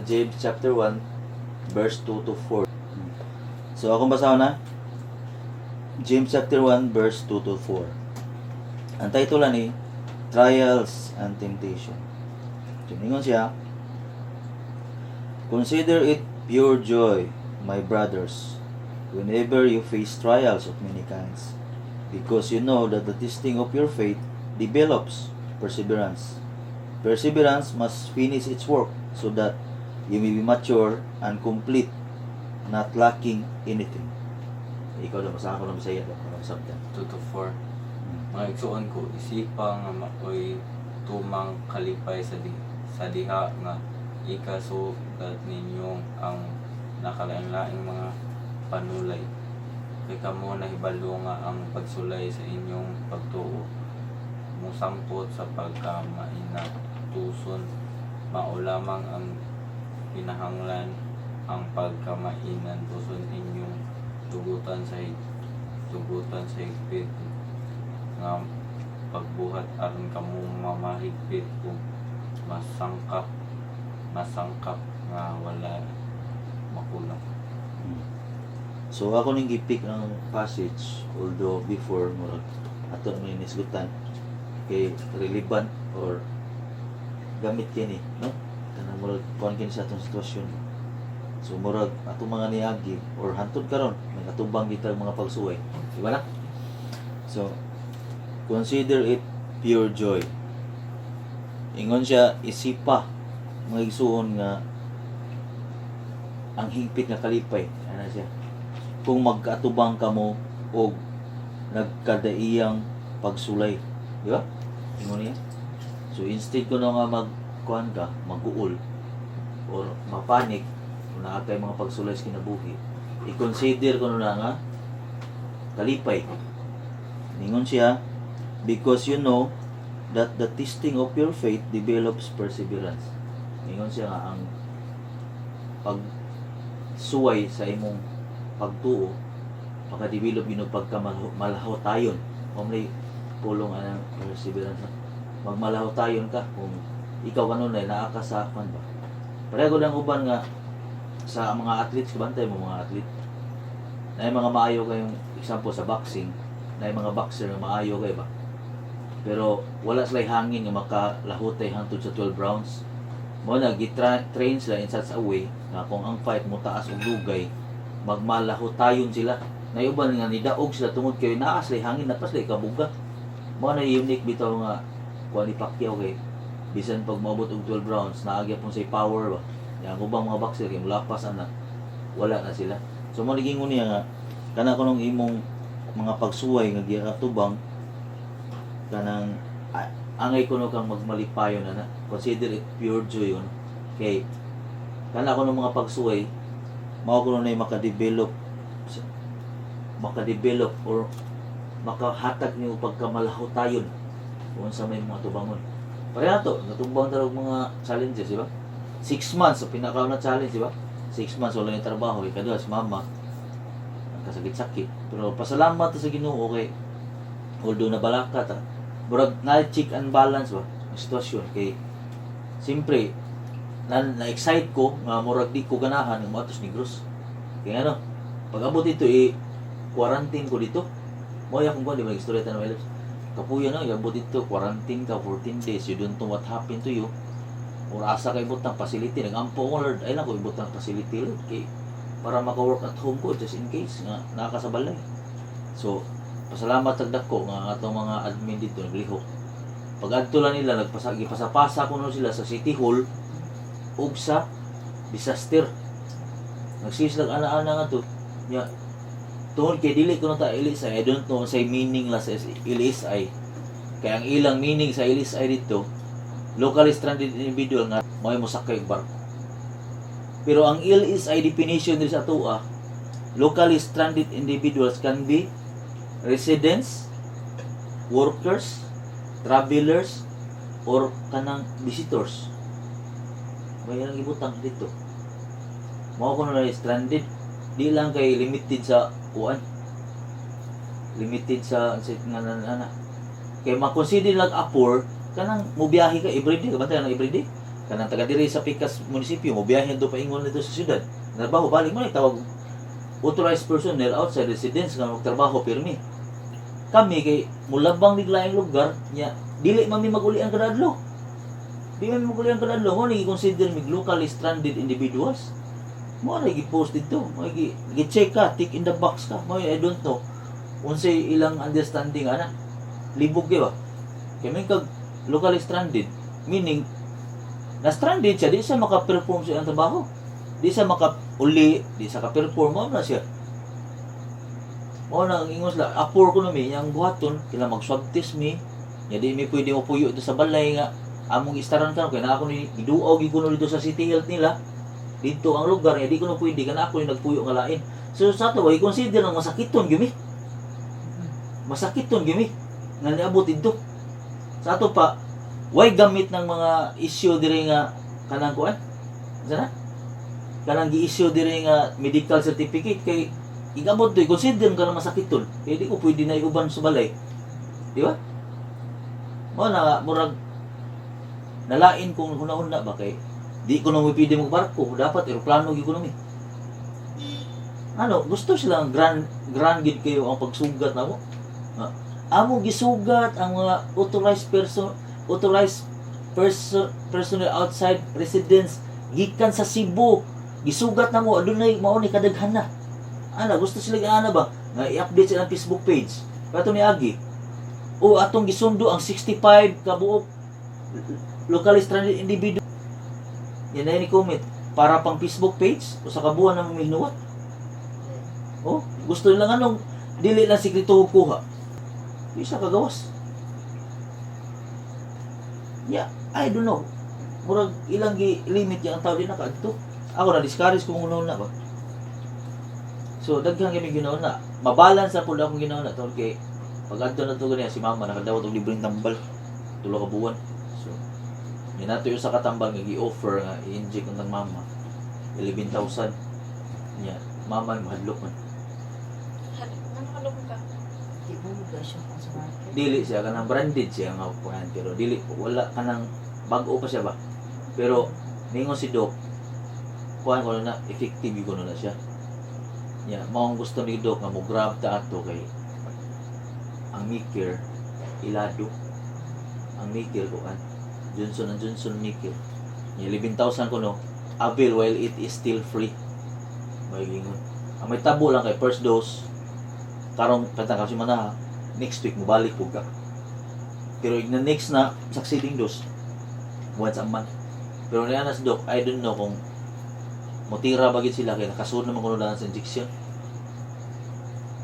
James chapter 1 verse 2 to 4. So akong basahan na James chapter 1 verse 2 to 4. Ang title ni Trials and Temptation. Tingon siya, consider it pure joy, my brothers, whenever you face trials of many kinds, because you know that the testing of your faith develops perseverance. Perseverance must finish its work so that you may be mature and complete, not lacking anything. Ikaw na masaha ko na masaya daw. Parang sabdan. 2 to 4. Mga igsuon ko, isipa nga makoy tumang kalipay sa diha nga ikasugat ninyo ang nakalain-laing mga panulay. Kay kamo nahibalo nga ang pagsulay sa inyong pagtuo musangpot sa pagkamainatuson, mao lamang ang pinahanglan ang pagkamainan tuson inyong tugutan sa higpit nga pagbuhat aron kamo mamahigpit kung masangkap nga wala makulang. So ako ning gipick ang passage, although before murag ato may nisgutan kay relevant or gamit kini, no? Kanang murag kuan kini sa atong sitwasyon. So murag ato mga niagi or hantod karon may atubang kita mga pagsuway, di ba na? So consider it pure joy. Ingon siya, isipa mga igsuon nga ang higpit nga kalipay, ana siya, kung magkaatubang kamo og nagkadaiyang pagsulay, di ba? Ingon niya. So instead ko na nga magkuhan ka, mag-uol or mapanik kung naakay mga pagsulay sa kinabuhi, i-consider ko na nga kalipay. Ingon siya, because you know that the testing of your faith develops perseverance. Ingon siya nga ang pagsuway sa imong pagtuo makadevelop yun pagkamalahotayon. May pulong ang perseverance. Magmalahotayon ka kung ikaw kanunay naaka sa kwan ba. Pareho lang uban nga sa mga athletes, kabantay mo mga athlete. Na mga maayo kayong example sa boxing, na mga boxer na maayo kayo ba. Pero wala sila hangin nga makalahutay hangtod sa 12 rounds. Mo na gi-train sila in such a way nga kung ang fight mo taas og dugay, magmalahotayon sila. Nayuban nga nidaog sila tungod kay naa sila hangin napas sila ikabuga. Mo na unique bitaw nga kuan ni Pacquiao kay bisan pag maabot og 12 rounds naagya pon say power ba. Yang ubang mga boxer kay mulapas na wala na sila. So mo naging niya nga kana kunong imong mga pagsuway nga giatubang kanang angay kuno kang magmalipayon na consider it pure joy yun kay kana kuno mga pagsuway mao kuno na makadevelop or makahatag niyo pagkamalahotayon kung sa may mga tubangon. Pareha to, natumbang talog mga challenges, di ba? 6 months, so pinakaw na challenge, di ba? 6 months, wala yung trabaho, kadua si mama, nagkasakit-sakit. Pero pasalamat sa Ginoo kay although nabalaka ta, murag na-check and balance ba ang sitwasyon kay simpre na-excite ko nga murag di ko ganahan ng matos ni Gross. Kaya ano, pag abot dito quarantine ko dito. Moya kung ba di ba istorya ta na Elips. Kapuya na abot dito quarantine ka 14 days. You don't know what happened to you. Or asa kay ibutang facility nagampo ko Lord ay lang ko ibutang facility Lord kay para maka-work at home ko just in case nga nakakasabalay. So pasalamat tagdako nga atong mga admin dito naglihok. Pag adto lang nila gipasa-pasa kuno sila sa City Hall ug sa disaster. Nagsislag ana-ana nga to. Nya tungod kay dili ko ta LSI, I don't know say meaning la sa LSI. Kaya ang ilang meaning sa LSI dito, locally stranded individual nga may mosakay og barko. Pero ang LSI definition diri sa atoa, locally stranded individuals can be residents, workers, travelers, or kanang visitors. May lang ibutang dito. Mao kuno na stranded, di lang kay limited sa kuan. Limited sa ana. Kay ma-consider lang apor kanang mobiyahe ka everyday, ka bantay na everyday. kanang taga diri sa Picas munisipyo mo biyahe do paingon dito sa syudad. Trabaho balik mo ni tawag authorized personnel outside residence nga magtrabaho pirmi. Kami kay mulabang biglaing lugar nya dili man mi magulian kada adlaw. Di man mi magulian kada adlaw mo ni consider mig locally stranded individuals. Mo ra gi-post dito, mo gi-check ka, tick in the box ka. Mo I don't know. Unsay ilang understanding ana? Libog di ba? Kay may kag locally stranded, meaning na stranded siya, di siya maka-perform sa iyang trabaho. Di siya maka-uli, di siya ka-perform, mo na siya. Mo na ang ingos la, apor ko na mi, yung buhaton, kila mag-swab test mi, ya di mi pwede mo puyo ito sa balay nga, among istaran ka, kaya na ako ni, iduog, ikuno dito sa city health nila, dito ang lugar, ya di ko na pwede, kana ako ni nagpuyo nga lain. So sa ito, i-consider ng masakiton, gimi. Masakiton, gimi. Nga niabot dito. Sa ato pa, why gamit ng mga issue diri nga kanang kuan? Sana? Kanang gi-issue diri nga medical certificate kay igabot to consider ka na masakiton. Kay di ko pwede na iuban sa balay. Di ba? Mo na murag nalain kung hunahuna ba kay di ko na mo pwede mo barko, dapat eroplano gyud ko na mi. Ano, gusto silang grand gid kayo ang pagsugat namo. Amo gisugat ang mga authorized personnel outside residence gikan sa Cebu gisugat na mo adunay mao ni kadaghan na ana gusto sila ana ba nga i-update sa Facebook page kato ni Agi o atong gisundo ang 65 ka buok locally stranded individual yan na ni comment para pang Facebook page o sa kabuan ng minuwat oh gusto nila anong dili lang sikreto kuha isa kagawas. Yeah, I don't know. Murag ilang limit yang tao din nakaadto. Ako na discourage kung una ba. So daghang kami ginaon na. Mabalance na pud akong ginaon na tawag kay pag adto na to ganiya si mama nakadawat og libreng tambal tulo ka buwan. So yan nato yung sa katambal nga gi-offer nga i-inject ng mama 11,000. Yeah, mama mahadlok man. Nakakalok ka. Dili siya kanang branded siya nga kuan pero dili wala kanang bag-o pa siya ba. Pero ningon si Doc kuan ko na effective ko na siya. Ya, mao gusto ni Doc nga mo grab ta ato kay ang Micare ilado. Ang Micare ko kan Johnson & Johnson Micare. Ya 11,000 ko no. Avail while it is still free. May gingon. Ang may tabo lang kay first dose karong patang kasi mana next week mobalik po ka. Pero yung next na succeeding dose once a month. Pero niya nas Doc, I don't know kung mutira bagit sila kaya nakasunod naman ko na sa injection.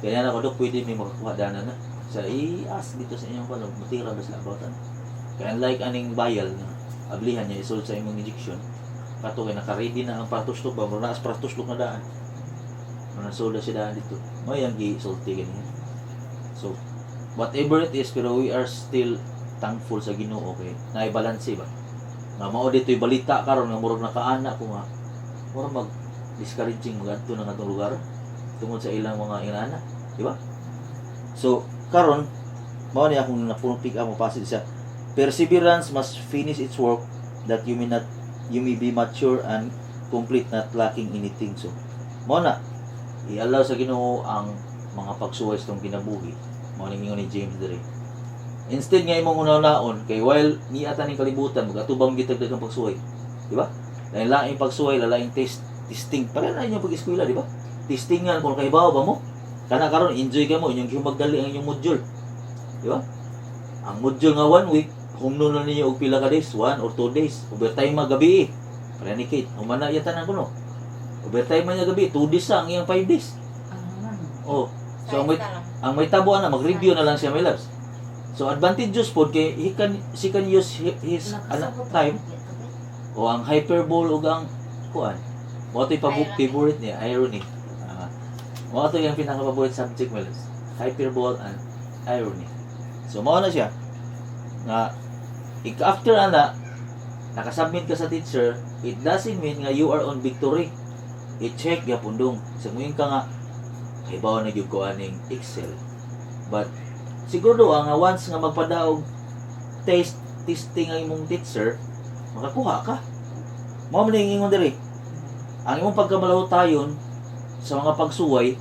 Kaya na ko Doc, pwede may makakuha dana na. Sa i-ask dito sa inyong pano, mutira ba sila about ano. Kaya like aning bayal na ablihan niya isulod sa imong injection. Kato kaya naka-ready na ang partuslok ba, muna as partuslok na daan. Nasoda siya daan dito. May ang gi-sulti ganyan. So, whatever it is, pero we are still thankful sa Ginoo kay naibalanse ba. Nga mao dito'y balita karon nga murag nakaana ko nga. Murag mag discouraging magadto nang atong lugar tungod sa ilang mga inana, di ba? So, karon mao ni akong napuno pick up mo passage sa perseverance must finish its work that you may be mature and complete, not lacking anything. So, mao na i-allow sa Ginoo ang mga pagsuway sa itong kinabuhi. Mao ni ni James diri. Instead nga imong unaon kay while niata ning kalibutan magatubang gitagdag ang pagsuway. Di ba? Lain-laing pagsuway, lain testing. Para na inyong pag-eskwela, di ba? Testingan kung kahibaw ba mo. Kana karon enjoy ka mo inyong gihumagdali ang inyong module. Di ba? Ang module nga 1 week, humno na ninyo og pila ka days, 1 or 2 days. Overtime gabi. Para ni Kate, umana yata na kuno. Overtime man niya gabi, 2 days ang iyang 5 days. Oh, so ang may tabo na mag-review na lang siya, my loves. So advantageous po kay she can use his time o ang hyperbole o ang kuan. Mo to favorite niya, irony. Mo to yung pinaka-favorite subject, my loves. Hyperbole and irony. So mao na siya nga after ana nakasubmit ka sa teacher, it doesn't mean nga you are on victory. I-check gyapon dong. Sa muing ka nga hibaw na gyud ko aning Excel. But siguro nga once nga magpadaog testing ang imong teacher, makakuha ka. Mao man ingon diri. Ang imong pagkamalahotayon sa mga pagsuway,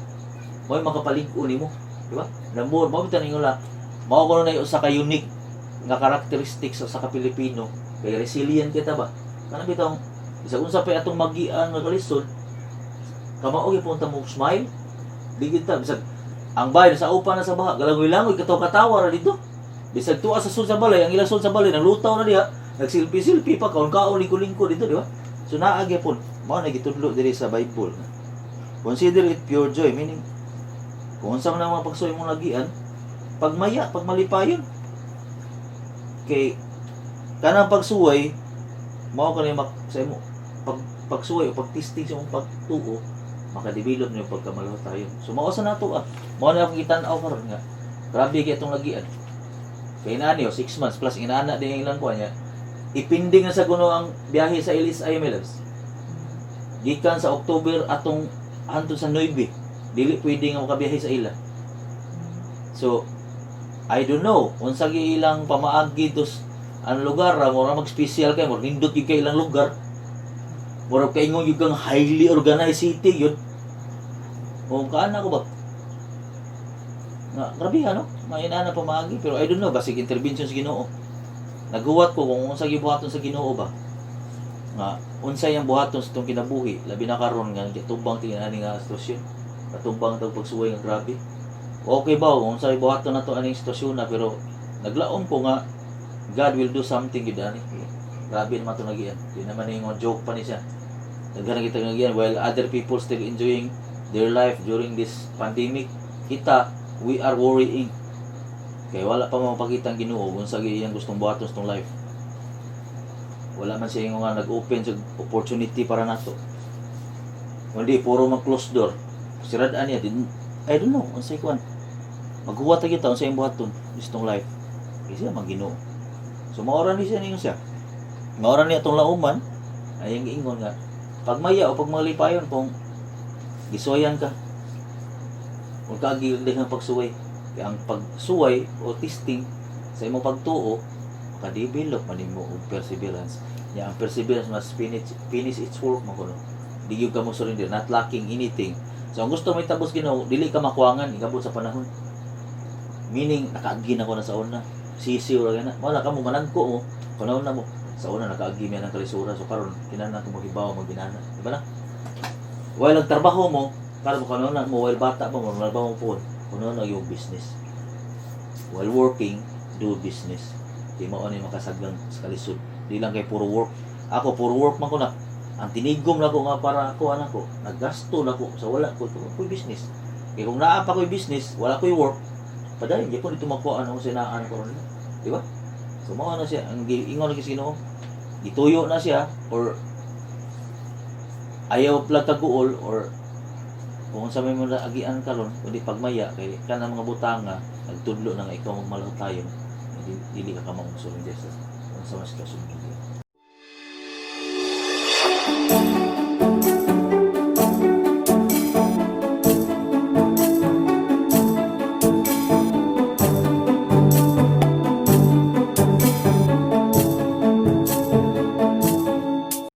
mo'y makapalig-o nimo, di ba? Lambot, mao bitan ingon la. Mao kuno na usa ka unique nga characteristics sa ka Pilipino, kay resilient kita ba? Kana bitaw bisag unsa pa atong magian nga kalisod, kamao gyud punta mo smile. Digid ta bisag ang bayan sa upa na sa baha, galangoy-langoy katawa ra dito. Bisag tuwa sa sul sa balay, ang ilang sul sa balay naglutaw na diha, nagsilpi-silpi pa kaon-kaon lingko-lingko dito, di ba? So naa gyapon, mao na gitudlo diri sa Bible. Consider it pure joy, meaning kung unsa man ang mga pagsuoy mong lagian, pagmaya, pagmalipayon. Kay kanang pagsuway mao kanang sa imo pagsuway o pagtisting sa imong pagtuo, makadevelop niyo pagkamalahotayon. So mao sa nato mao na akong gitan-aw karon nga. Grabe kay itong lagian. Kay nani 6 months plus inaana din ang ilang kuha niya. Ipinding na sa kuno ang biyahe sa Ellis IMLS. Gikan sa October atong hantod sa 9, dili pwede nga makabiyahe sa ila. So I don't know unsa gi ilang pamaagi dos ang lugar ra mo mag-special kay mo nindot gyud kay ilang lugar. Murag kaingon yung kang highly organized city yun. O kaana ko ba? Nga, grabe ano? Mainana pamagi. Pero I don't know, basig intervention sa Ginoo. Naguwat ko kung unsa gibuhaton sa Ginoo ba. Nga, unsay ang buhaton sa itong kinabuhi. Labi na karon nga, tumbang tingin nga sitwasyon. Katumbang itong pagsuway nga grabe. Okay ba, kung unsay buhaton na ito aning sitwasyon na, pero naglaom ko nga, God will do something yun ani. Grabe naman ito nagiyan. Di naman yung joke pa ni siya. Naghanap kita nagiyan while other people still enjoying their life during this pandemic. Kita, we are worrying. Kaya wala pa mapakita ang Ginoo kung sa iyang gustong buhaton sa itong life. Wala man siya yung nga nag-open sa opportunity para nato. Hindi, puro mag-close door. Siradaan niya, I don't know, unsay kuan. Maghuwat kita unsay yung buhaton gustong life. Kasi siya mag-Ginoo. So maoran ni siya ninyo siya. Maoran niya itong lauman, ay ang ingon nga, pagmaya o pagmalipayon kung gisuwayan ka, kung kaagilin ang pagsuway. Kaya ang pagsuway o testing sa imong pagtuo, makadevelop man mo og perseverance. Ya ang perseverance must finish its work mo kuno. Di gyud ka mo surrender, not lacking anything. So ang gusto mo itabos Ginoo, dili ka makuangan igabot sa panahon. Meaning nakaagi na ko na sa una. Sisiw ra gana. Wala ka mo managko mo, kunaon na mo. Sa una nakaagi mi ang kalisura, so karon kinahanglan ko magibaw maginana. Di ba na? While nagtrabaho mo, karon mo kunaon na mo while bata mo, nagtrabaho mo po. Kunaon na yung business. While working, do business. Di mao ni makasaglang sa kalisod. Di lang kay puro work. Ako puro work man ko na. Ang tinigom na ko nga para ako anak ko, naggasto na ko sa wala ko business. Kaya kung naa pa ko business, wala ko work, padayong di ko dito makuha ano sinaan ko ron. Di ba? So mao na siya ang ingon ni Ginoo. Gituyo na siya or ayaw plag taguol or kung sa may mga agian karon kundi pagmaya kay kanang mga butanga nagtudlo na nga ikaw magmalahotayon dili ka ka maungsulong Dios sa mga sitwasyon.